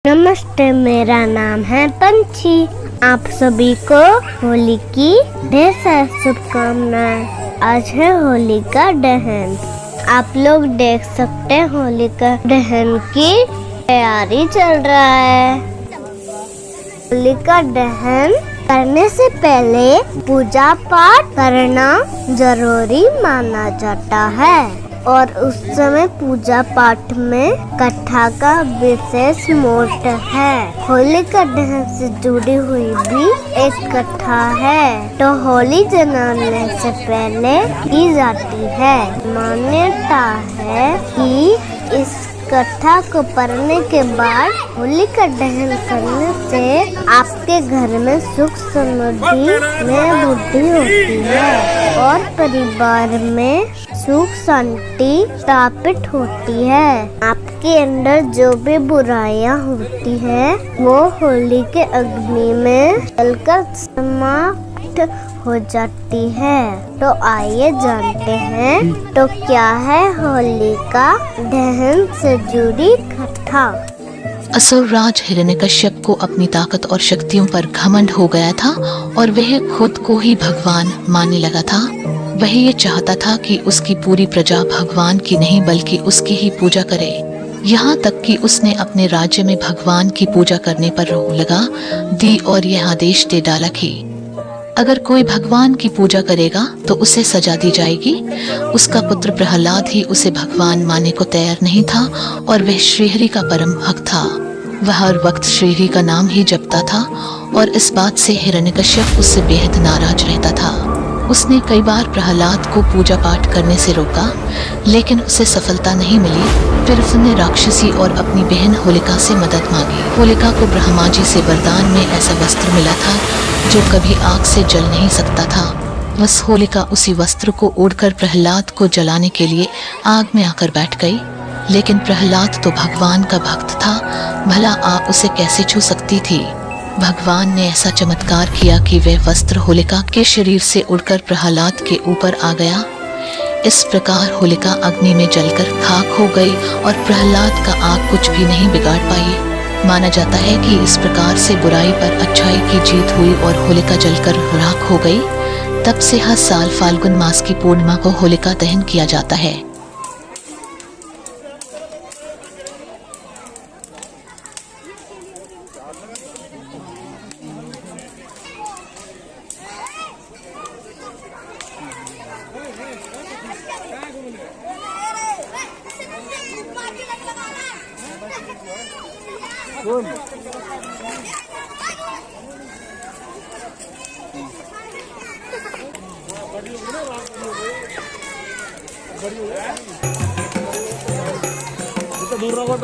नमस्ते, मेरा नाम है पंछी। आप सभी को होली की ढेर सारी शुभकामनाएं। आज है होली का दहन। आप लोग देख सकते हैं होली का दहन की तैयारी चल रहा है। होली का दहन करने से पहले पूजा पाठ करना जरूरी माना जाता है और उस समय पूजा पाठ में कथा का विशेष महत्व है। होली का दहन से जुड़ी हुई भी एक कथा है तो होली जलाने से पहले की जाती है। मान्यता है कि इस कथा को पढ़ने के बाद होली का दहन करने से आपके घर में सुख समृद्धि में वृद्धि होती है और परिवार में सुख शांति स्थापित होती है। आपके अंदर जो भी बुराइयां होती है वो होली के अग्नि में जलकर समाप्त हो जाती है। तो आइए जानते हैं तो क्या है होली का दहन से जुड़ी कथा। असुर राज हिरण्यकश्यप को अपनी ताकत और शक्तियों पर घमंड हो गया था और वह खुद को ही भगवान मानने लगा था। वह ये चाहता था कि उसकी पूरी प्रजा भगवान की नहीं बल्कि उसकी ही पूजा करे। यहाँ तक कि उसने अपने राज्य में भगवान की पूजा करने पर रोक लगा दी और यह आदेश दे डाला कि अगर कोई भगवान की पूजा करेगा तो उसे सजा दी जाएगी। उसका पुत्र प्रहलाद ही उसे भगवान मानने को तैयार नहीं था और वह श्रीहरि का परम भक्त था। वह हर वक्त श्रीहरि का नाम ही जपता था और इस बात से हिरण्यकश्यप उससे बेहद नाराज रहता था। उसने कई बार प्रहलाद को पूजा पाठ करने से रोका लेकिन उसे सफलता नहीं मिली। फिर उसने राक्षसी और अपनी बहन होलिका से मदद मांगी। होलिका को ब्रह्मा जी से वरदान में ऐसा वस्त्र मिला था जो कभी आग से जल नहीं सकता था। बस होलिका उसी वस्त्र को ओढ़कर प्रहलाद को जलाने के लिए आग में आकर बैठ गई। लेकिन प्रहलाद तो भगवान का भक्त था, भला आग उसे कैसे छू सकती थी। भगवान ने ऐसा चमत्कार किया कि वह वस्त्र होलिका के शरीर से उड़कर प्रहलाद के ऊपर आ गया। इस प्रकार होलिका अग्नि में जलकर खाक हो गई और प्रहलाद का आग कुछ भी नहीं बिगाड़ पाई। माना जाता है कि इस प्रकार से बुराई पर अच्छाई की जीत हुई और होलिका जलकर राख हो गई। तब से हर साल फाल्गुन मास की पूर्णिमा को होलिका दहन किया जाता है। दूर रहो।